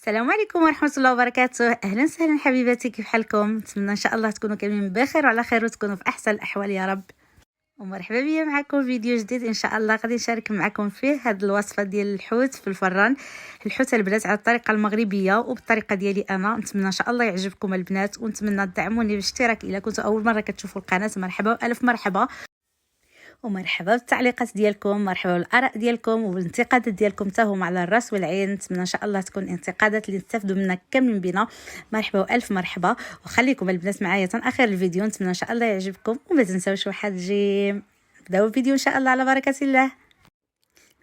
السلام عليكم ورحمة الله وبركاته. أهلا وسهلا حبيباتي، كيف حالكم؟ نتمنى إن شاء الله تكونوا كاملين بخير وعلى خير وتكونوا في أحسن الأحوال يا رب. ومرحبا بيا معكم فيديو جديد إن شاء الله غادي نشارك معكم فيه هاد الوصفة ديال الحوت في الفران. الحوت البنات على الطريقة المغربية وبالطريقة ديالي أنا. نتمنى إن شاء الله يعجبكم البنات، ونتمنى تدعموني بالاشتراك إلا كنتوا أول مرة كتشوفوا القناة. مرحبا وألف مرحبا، ومرحبا بالتعليقات ديالكم، مرحبا بالاراء ديالكم والانتقادات ديالكم حتى هما على الراس والعين. نتمنى ان شاء الله تكون انتقادات اللي نستافدوا منها كاملين بينا. مرحبا والف مرحبا، وخليكم البنات معايا حتى اخر الفيديو. نتمنى ان شاء الله يعجبكم، وما تنساوش واحد الجيم. نبداو الفيديو ان شاء الله على بركه الله.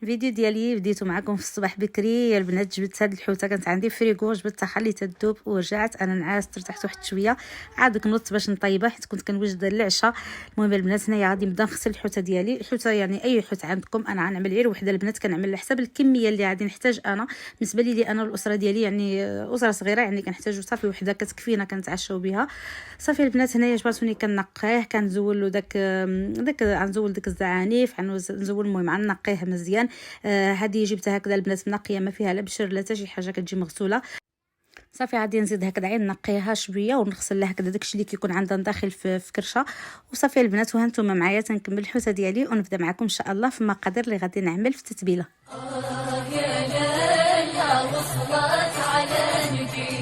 الفيديو ديالي بديتو معكم في الصباح بكري يا البنات. جبت هاد الحوته كانت عندي فريغو، جبتها خليتها تذوب ورجعت. انا نعست ارتحت واحد شويه، عاد نوضت باش نطيبها حيت كنت كنوجد العشاء. المهم البنات هنايا غادي نبدا نغسل الحوته ديالي. الحوته يعني اي حوت عندكم، انا غنعمل غير وحده البنات، كنعمل على حساب الكميه اللي غادي نحتاج انا. بالنسبه لي انا والاسره ديالي يعني اسره صغيره، يعني كنحتاجوا صافي وحده كتكفينا كنتعشاو بها. صافي البنات هنايا جبرتوني كنقيه، كنزول له داك غنزول ديك الزعانيف، غنزول المهم غنقيه مزيان. هذه جبتها هكذا البنات منقيه، ما فيها لا بشر لا حتى شي حاجه، كتجي مغسوله. صافي غادي نزيد هكذا عين نقيها شويه ونغسل لها هكذا داكشي اللي كيكون عندها داخل في كرشه. وصافي البنات وهانتوما معايا تنكمل الحوته ديالي ونبدا معكم ان شاء الله في المقادير اللي غادي نعمل في التتبيله. يا ليلى وصلت على نبي،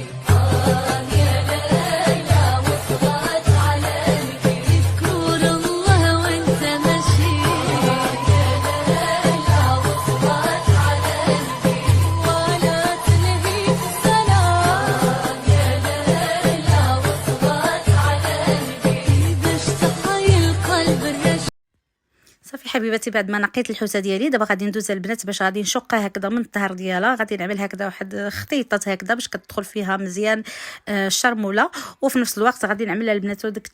صافي حبيباتي بعد ما نقيت الحوته ديالي دابا غادي ندوز البنات باش غادي نشقها هكذا من الظهر ديالها. غادي نعمل هكذا واحد خطيطات هكذا باش كتدخل فيها مزيان الشرموله، وفي نفس الوقت غادي نعمل البنات ديك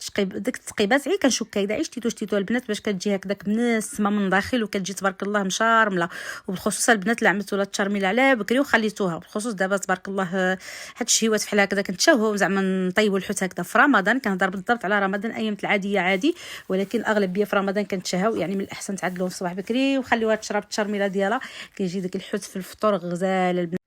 التقيبات غير كنشكها كدا شتيتو البنات باش كتجي هكذاك منسمه من داخل وكتجي تبارك الله مشارمله. وبالخصوص البنات اللي عملتوا لها التشرميله على بكري وخليتوها، بالخصوص دابا تبارك الله هاد الشهيوات فحال هكذا كنتشهوا زعما نطيبوا الحوت هكذا في رمضان. كنهضر بالضبط على رمضان، ايام العاديه عادي، ولكن الاغلبيه في رمضان كنتشهوا. يعني من الاحسن تعدلوهم في الصباح بكري وخليوها تشرب التشرميله ديالها، كيجي داك الحوت في الفطور غزال البنات.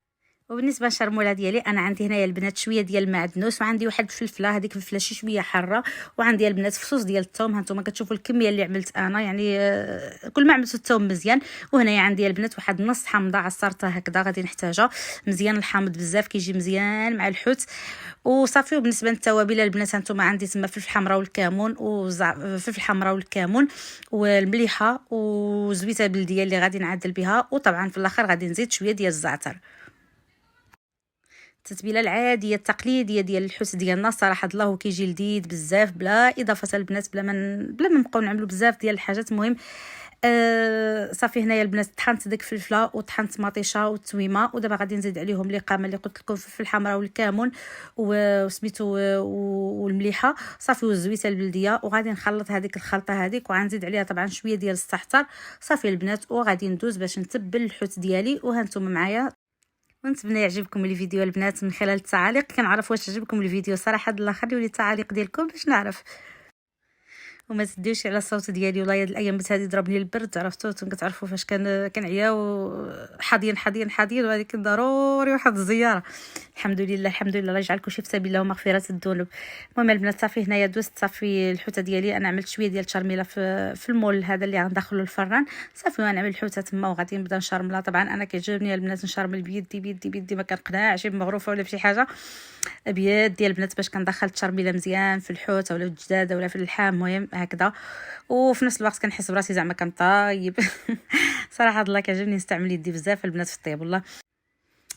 وبالنسبه للشرموله ديالي انا عندي هنايا البنات شويه ديال المعدنوس، وعندي واحد الفلفله، هذيك الفلفله شويه حاره، وعندي البنات فصوص ديال الثوم. هانتوما كتشوفوا الكميه اللي عملت انا، يعني كل ما عملت الثوم مزيان. وهنايا عندي البنات واحد نص حامضه عصرتها هكذا غادي نحتاجها مزيان. الحامض بزاف كيجي مزيان مع الحوت. وصافي وبالنسبه للتوابل البنات هانتوما عندي تما فلفل حمراء والكمون فلفل حمراء والكمون والمليحه وزويته بلديه اللي غادي نعدل بها. وطبعا في الاخر غادي نزيد شويه ديال الزعتر. التتبيله العاديه التقليديه ديال الحوت ديالنا صراحه الله كيجي لذيذ بزاف، بلا اضافه البنات، بلا ما نبقاو نعملوا بزاف ديال الحاجات. المهم صافي هنايا البنات طحنت ديك الفلفله وطحنت مطيشه والتويمه، ودابا غادي نزيد عليهم القامه اللي قلت لكم في الحمراء والكمون وسميتو والمليحه صافي والزويته البلديه. وغادي نخلط هذيك الخلطه هذيك وغنزيد عليها طبعا شويه ديال الزعتر. صافي البنات وغادي ندوز باش نتبل الحوت ديالي. وهانتوما معايا ونتمنى يعجبكم الفيديو البنات. من خلال التعاليق كنعرف واش عجبكم الفيديو صراحه. الله خليوا لي التعاليق ديالكم باش نعرف. وما تديوش على الصوت ديالي، والله هاد الايام هذه ضربني البرد، عرفتوا كتعرفوا فاش كنعياو حاضين وهذيك ضروري واحد الزياره. الحمد لله الله يجعل كلشي في سبيل الله ومغفره الذنوب. المهم البنات صافي هنايا دوزت صافي الحوته ديالي. انا عملت شويه ديال التشرميله في المول هذا اللي غندخلو للفران. صافي غنعمل الحوته تما وغادي نبدا نشرملها. طبعا انا كيعجبني البنات نشرمل بيدي ما كنقنعش بمغروفه ولا بشي حاجه بيدي البنات باش كندخل التشرميله مزيان في الحوت ولا الدجاجه ولا في اللحام. المهم هكذا، وفي نفس الوقت كنحس براسي زعما كنطايب. صراحه الله كيعجبني نستعمل يدي بزاف البنات في الطيب والله.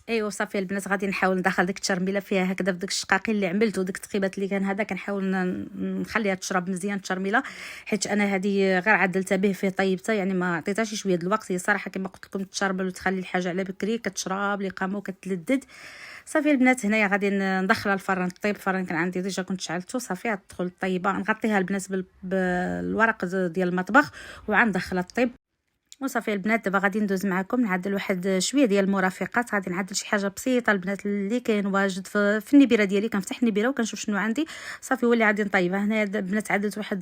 ايوا صافي البنات غادي نحاول ندخل ديك التشرميله فيها هكذا بداك الشقاقين اللي عملت وديك التقيبات اللي كان هذا. كنحاول نخليها تشرب مزيان التشرميله، حيت انا هذه غير عدلتها به فيه طيبتها، يعني ما عطيتهاش شويه د الوقت. هي صراحه كما قلت لكم تشربل وتخلي الحاجه على بكري كتشرب لي قامه وكتلذذ. صافي البنات هنايا غادي ندخلها الفران طيب. الفران كان عندي ديجا كنت شعلته صافي تدخل الطيبه. نغطيها البنات بالورق ديال المطبخ وغندخلها طيب. وصافي البنات دابا غادي ندوز معكم نعدل واحد شويه ديال المرافقات. غادي نعدل شي حاجه بسيطه البنات اللي كاين واجد في النبيره ديالي. كنفتح النبيره وكنشوف شنو عندي صافي هو اللي غادي نطيبها. هنا البنات عدلت واحد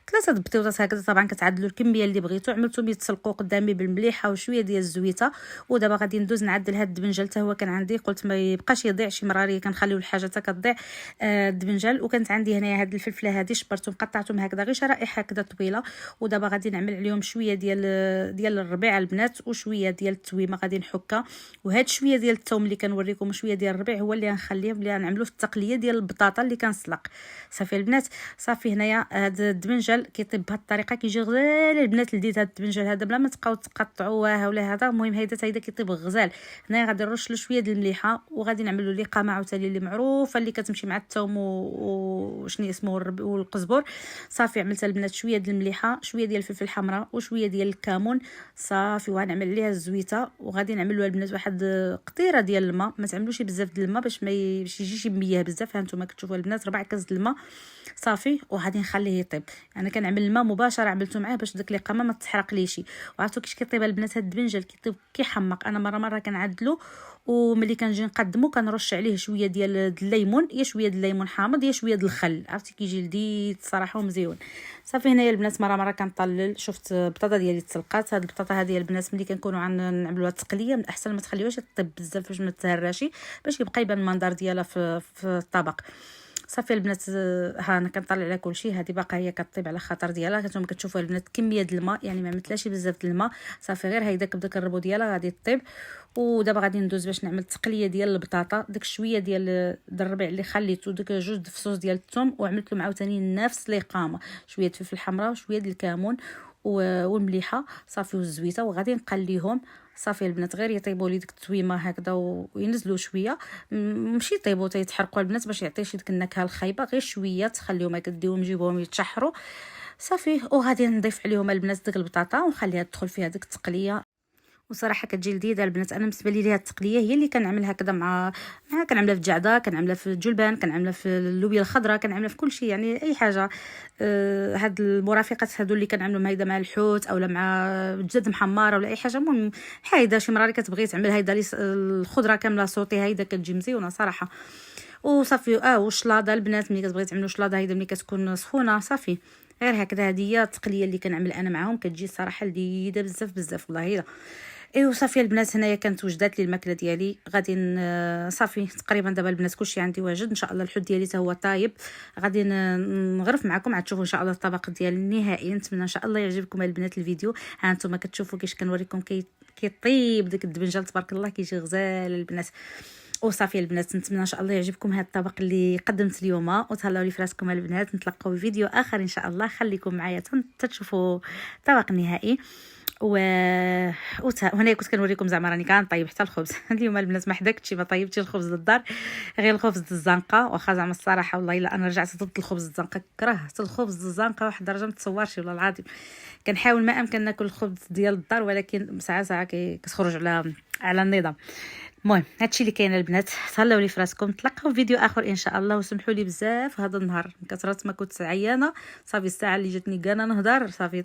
3 بطيوطات هكذا. طبعا كتعدلوا الكميه اللي بغيتو. عملتهم يتسلقوا قدامي بالمليحه وشويه ديال الزويته. ودابا غادي ندوز نعدل هاد الدبنجل حتى هو كان عندي، قلت ما يبقاش يضيع شي مراري كنخليو الحاجه حتى كتضيع الدبنجل. وكانت عندي هنايا هاد الفلفله هادي شبرتهم قطعتهم هكذا غير شرائح هكذا طويله. ودابا غادي نعمل عليهم شويه ديال الربيع البنات وشويه ديال التويمه غادي نحكها. وهاد شويه ديال الثوم اللي كنوريكم وشويه ديال الربيع هو اللي غنخليه اللي غنعملو في التقليه ديال البطاطا اللي كنسلق. صافي البنات صافي هنايا هاد الدبنجل كيطيب بهاد الطريقه كيجي غزال البنات. لديت هاد الدبنجل هذا بلا ما تبقاو تقطعوه ولا هذا. المهم هيدا كيطيب غزال. هنايا غادي نرش له شويه ديال المليحه وغادي نعملوا ليه قامه عاوتاني اللي معروفه اللي كتمشي مع الثوم وشنو اسمه والقزبر. صافي عملت البنات شويه ديال المليحه شويه ديال الفلفل الحمراء وشويه ديال الكمون صافي. وغنعمل عليها الزويته وغادي نعملوا البنات واحد قطيره ديال الماء. ما تعملوش بزاف ديال الماء باش ما يجيش مياه بزاف. ها نتوما كتشوفوا البنات 4 كاس الماء صافي. وغادي نخليه يطيب. انا كنعمل الماء مباشره عملته معاه باش داك القامه ما تحرق ليش. وعرفتوا كيفاش كيطيب البنات هاد الدبنجل كيطيب كيحمق. انا مره كنعدلو وملي كنجي نقدمو كنرش عليه شويه ديال الليمون يا شويه ديال الليمون حامض يا شويه ديال الخل. عرفتي كيجي لذيذ صراحه ومزيون. صافي هنايا البنات مره كنطلل شفت البطاطا ديالي تسلقات. هاد البطاطا هذه البنات ملي كنكونوا نعملوها تقليه من الاحسن ما تخليوهاش تطيب بزاف باش ما تهراشي باش يبقى يبان المنظر ديالها في الطبق. صافي البنات ها انا كنطلع على كلشي. هذه باقا هي كطيب على خاطر ديالها. كنتوما كتشوفوا البنات كميه ديال الماء يعني ما عملتلاش بزاف ديال الماء صافي غير هيداك بداك الربو ديالها غادي طيب. ودابا غادي ندوز باش نعمل التقليه ديال البطاطا. داك شويه ديال الربيع اللي خليته داك جوج فصوص ديال الثوم وعملت لهم عاوتاني نفس القامه شويه فلفل حمراء وشويه ديال الكمون والمليحه صافي والزويته. وغادي نقليهم صافي البنات غير يطيبوا لي ديك التويمه هكذا وينزلوا شويه ماشي يطيبوا يتحرقوا البنات باش يعطي شي ديك النكهه الخايبه غير شويه تخليهم هكا ديوهم جيبوهم يتشحروا صافي. وغادي نضيف عليهم البنات ديك البطاطا ونخليها تدخل فيها ديك التقليه. وصراحه كتجي لذيذه البنات. انا بالنسبه لي هاد التقليه هي اللي كنعمل هكذا مع كنعملها في الجعده كنعملها في الجلبان كنعملها في اللوبيا الخضراء كنعملها في كل شيء يعني اي حاجه. هاد المرافقات هادو اللي كنعملهم هيدا مع الحوت اولا مع الجد محمر ولا اي حاجه. المهم هيدا شي مرة كتبغي تعمل هيدا الخضره كامله صوتي هيدا كتجي مزيونه صراحه. وصافي والشلاضه البنات ملي كتبغي تعملوا شلاضه هيدا ملي كتكون سخونه صافي غير هكذا. هذه هي التقليه اللي كنعمل انا معاهم كتجي صراحه لذيذه بزاف والله. ايوا صافي البنات هنايا كانت وجدات لي الماكله ديالي. غادي صافي تقريبا دابا البنات كلشي عندي واجد ان شاء الله. الحوت ديالي حتى هو طايب. غادي نغرف معكم عاد تشوفوا ان شاء الله الطبق ديالي النهائي. نتمنى ان شاء الله يعجبكم البنات الفيديو. ها انتم كتشوفوا كيفاش كنوريكم كيطيب داك الدبنجل تبارك الله كيجي غزال البنات. وصافي البنات نتمنى ان شاء الله يعجبكم هذا الطبق اللي قدمت اليوم. وتهلاو لي فراسكم البنات. نتلاقاو في فيديو اخر ان شاء الله. خليكم معايا تشوفوا الطبق النهائي. وهنا كنت كنوريكم زعما راني كنطيب حتى الخبز. اليوم البنات ما حداكتش ما طيبتش الخبز للدار غير الخبز الزنقه. واخا زعما الصراحه والله الا انا رجعت ضد الخبز الزنقه. كرهت الخبز الزنقه واحد الدرجه ما تصورش والله العظيم. كنحاول ما امكن ناكل الخبز ديال الدار ولكن ساعه كتخرج على النظام. المهم هادشي اللي كاين البنات. تهلاو لي فراسكم. تلقاو في فيديو اخر ان شاء الله. وسمحوا لي بزاف هذا النهار من كثره ما كنت عيانه صافي. الساعه اللي جاتني كانا نهضر صافي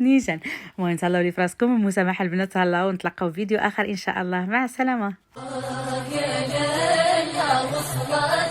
نيشان. المهم تهلاو لي فراسكم ومسامحه البنات. تهلاو ونتلاقاو في فيديو اخر ان شاء الله. مع السلامه. يا ليلى وصلت